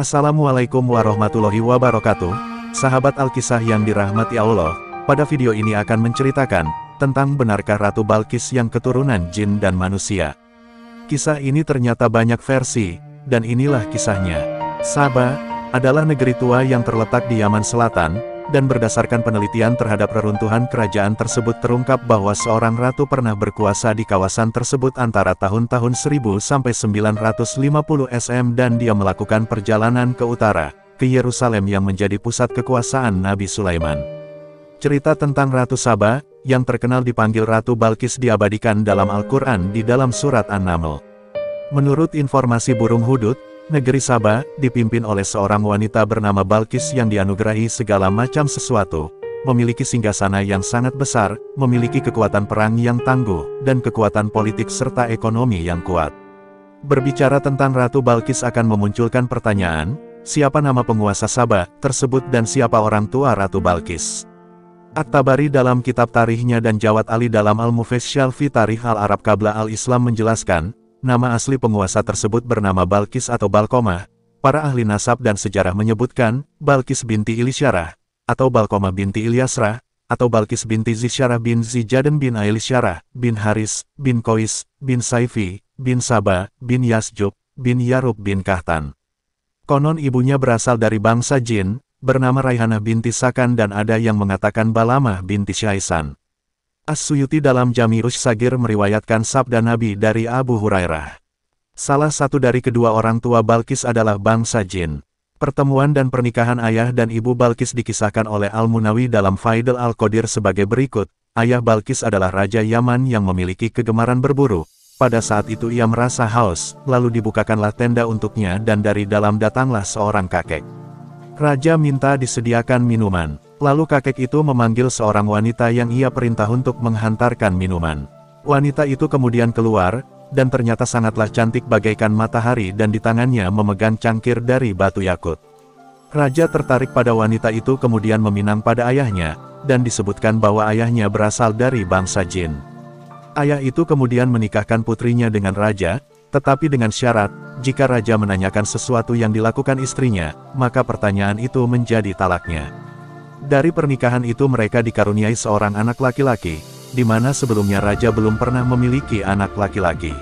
Assalamualaikum warahmatullahi wabarakatuh, sahabat Alkisah yang dirahmati Allah. Pada video ini akan menceritakan tentang benarkah Ratu Balqis yang keturunan jin dan manusia. Kisah ini ternyata banyak versi, dan inilah kisahnya. Saba adalah negeri tua yang terletak di Yaman Selatan, dan berdasarkan penelitian terhadap reruntuhan kerajaan tersebut terungkap bahwa seorang ratu pernah berkuasa di kawasan tersebut antara tahun-tahun 1000 sampai 950 SM dan dia melakukan perjalanan ke utara, ke Yerusalem yang menjadi pusat kekuasaan Nabi Sulaiman. Cerita tentang Ratu Saba, yang terkenal dipanggil Ratu Balqis diabadikan dalam Al-Quran di dalam surat An-Naml. Menurut informasi burung hudud, negeri Saba dipimpin oleh seorang wanita bernama Balqis yang dianugerahi segala macam sesuatu, memiliki singgasana yang sangat besar, memiliki kekuatan perang yang tangguh, dan kekuatan politik serta ekonomi yang kuat. Berbicara tentang Ratu Balqis akan memunculkan pertanyaan, siapa nama penguasa Saba tersebut dan siapa orang tua Ratu Balqis? At-Tabari dalam kitab tarikhnya dan Jawad Ali dalam Al-Mufassal fi Tarikh Al-Arab Qabla Al-Islam menjelaskan, nama asli penguasa tersebut bernama Balqis atau Balqomah. Para ahli nasab dan sejarah menyebutkan, Balqis binti Ilisyarah, atau Balqomah binti Ilyasrah, atau Balqis binti Zisyarah bin Zijaden bin Ailysyarah, bin Haris, bin Qais, bin Saifi, bin Saba, bin Yasjub, bin Yarub bin Kahtan. Konon ibunya berasal dari bangsa jin, bernama Raihanah binti Sakan dan ada yang mengatakan Balamah binti Syaisan. As-Suyuti dalam Jami'us Sagir meriwayatkan sabda Nabi dari Abu Hurairah. Salah satu dari kedua orang tua Balqis adalah bangsa jin. Pertemuan dan pernikahan ayah dan ibu Balqis dikisahkan oleh Al-Munawi dalam Faidul Al-Qadir sebagai berikut. Ayah Balqis adalah Raja Yaman yang memiliki kegemaran berburu. Pada saat itu ia merasa haus, lalu dibukakanlah tenda untuknya dan dari dalam datanglah seorang kakek. Raja minta disediakan minuman. Lalu kakek itu memanggil seorang wanita yang ia perintah untuk menghantarkan minuman. Wanita itu kemudian keluar, dan ternyata sangatlah cantik bagaikan matahari dan di tangannya memegang cangkir dari batu yakut. Raja tertarik pada wanita itu kemudian meminang pada ayahnya, dan disebutkan bahwa ayahnya berasal dari bangsa jin. Ayah itu kemudian menikahkan putrinya dengan raja, tetapi dengan syarat, jika raja menanyakan sesuatu yang dilakukan istrinya, maka pertanyaan itu menjadi talaknya. Dari pernikahan itu mereka dikaruniai seorang anak laki-laki, di mana sebelumnya raja belum pernah memiliki anak laki-laki.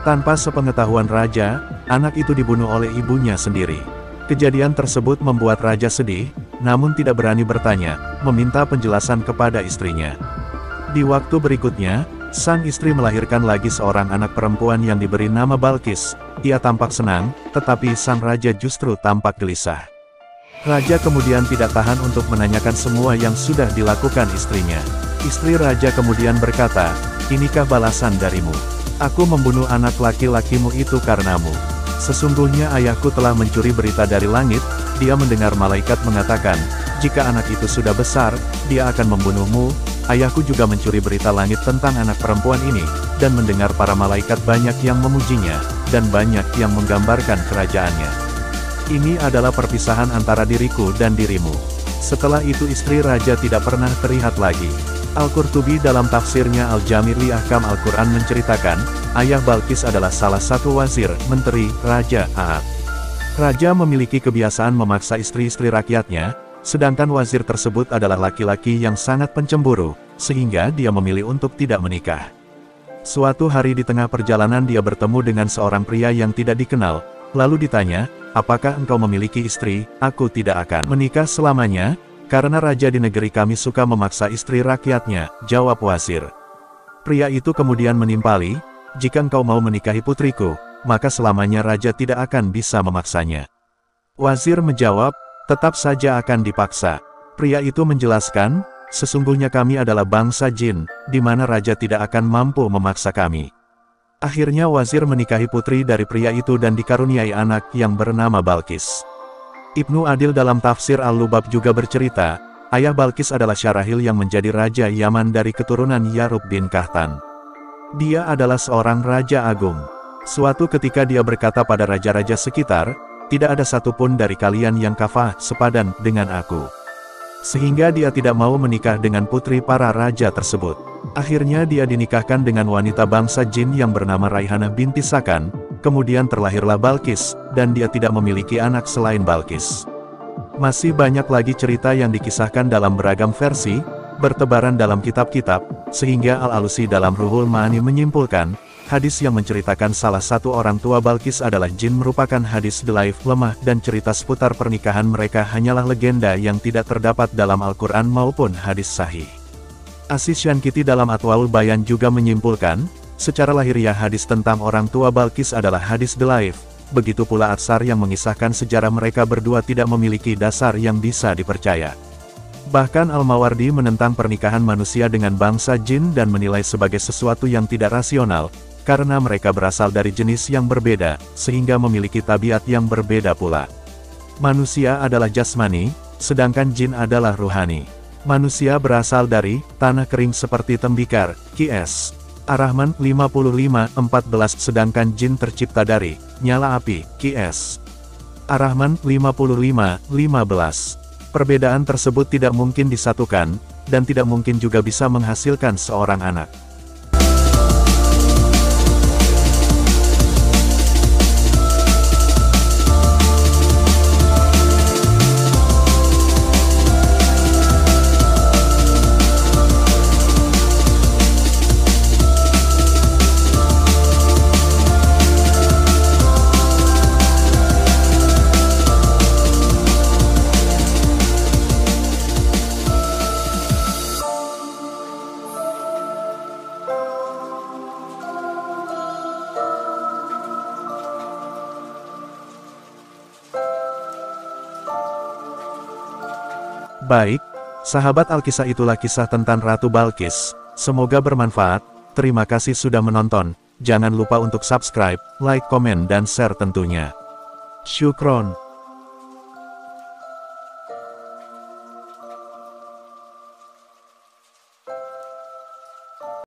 Tanpa sepengetahuan raja, anak itu dibunuh oleh ibunya sendiri. Kejadian tersebut membuat raja sedih, namun tidak berani bertanya, meminta penjelasan kepada istrinya. Di waktu berikutnya, sang istri melahirkan lagi seorang anak perempuan yang diberi nama Balqis. Ia tampak senang, tetapi sang raja justru tampak gelisah. Raja kemudian tidak tahan untuk menanyakan semua yang sudah dilakukan istrinya. Istri raja kemudian berkata, "Inikah balasan darimu? Aku membunuh anak laki-lakimu itu karenamu. Sesungguhnya ayahku telah mencuri berita dari langit, dia mendengar malaikat mengatakan, jika anak itu sudah besar, dia akan membunuhmu. Ayahku juga mencuri berita langit tentang anak perempuan ini, dan mendengar para malaikat banyak yang memujinya, dan banyak yang menggambarkan kerajaannya. Ini adalah perpisahan antara diriku dan dirimu." Setelah itu istri raja tidak pernah terlihat lagi. Al-Qurtubi dalam tafsirnya Al-Jami' li Ahkam Al-Quran menceritakan, ayah Balqis adalah salah satu wazir, menteri, Raja A'ad. Raja memiliki kebiasaan memaksa istri-istri rakyatnya, sedangkan wazir tersebut adalah laki-laki yang sangat pencemburu, sehingga dia memilih untuk tidak menikah. Suatu hari di tengah perjalanan dia bertemu dengan seorang pria yang tidak dikenal, lalu ditanya, "Apakah engkau memiliki istri?" "Aku tidak akan menikah selamanya, karena raja di negeri kami suka memaksa istri rakyatnya," jawab wazir. Pria itu kemudian menimpali, "Jika engkau mau menikahi putriku, maka selamanya raja tidak akan bisa memaksanya." Wazir menjawab, "Tetap saja akan dipaksa." Pria itu menjelaskan, "Sesungguhnya kami adalah bangsa jin, di mana raja tidak akan mampu memaksa kami." Akhirnya wazir menikahi putri dari pria itu dan dikaruniai anak yang bernama Balqis. Ibnu Adil dalam tafsir Al-Lubab juga bercerita, ayah Balqis adalah Syarahil yang menjadi raja Yaman dari keturunan Yarub bin Kahtan. Dia adalah seorang raja agung. Suatu ketika dia berkata pada raja-raja sekitar, "Tidak ada satupun dari kalian yang kafah sepadan dengan aku." Sehingga dia tidak mau menikah dengan putri para raja tersebut. Akhirnya dia dinikahkan dengan wanita bangsa jin yang bernama Raihanah binti Sakan, Kemudian terlahirlah Balkis, dan dia tidak memiliki anak selain Balkis. Masih banyak lagi cerita yang dikisahkan dalam beragam versi, bertebaran dalam kitab-kitab, sehingga Al-Alusi dalam Ruhul Ma'ani menyimpulkan, hadis yang menceritakan salah satu orang tua Balkis adalah jin merupakan hadis dhaif lemah dan cerita seputar pernikahan mereka hanyalah legenda yang tidak terdapat dalam Al-Quran maupun hadis sahih. As-Syankiti dalam Atwaul Bayan juga menyimpulkan, secara lahiriah hadis tentang orang tua Balkis adalah hadis dhaif, begitu pula Atsar yang mengisahkan sejarah mereka berdua tidak memiliki dasar yang bisa dipercaya. Bahkan Al-Mawardi menentang pernikahan manusia dengan bangsa jin dan menilai sebagai sesuatu yang tidak rasional, karena mereka berasal dari jenis yang berbeda, sehingga memiliki tabiat yang berbeda pula. Manusia adalah jasmani, sedangkan jin adalah ruhani. Manusia berasal dari tanah kering seperti tembikar, Qs. Ar-Rahman 55:14 sedangkan jin tercipta dari nyala api, Qs. Ar-Rahman 55:15. Perbedaan tersebut tidak mungkin disatukan, dan tidak mungkin juga bisa menghasilkan seorang anak. Baik, sahabat Alkisah, itulah kisah tentang Ratu Balkis. Semoga bermanfaat. Terima kasih sudah menonton. Jangan lupa untuk subscribe, like, komen, dan share tentunya. Syukron.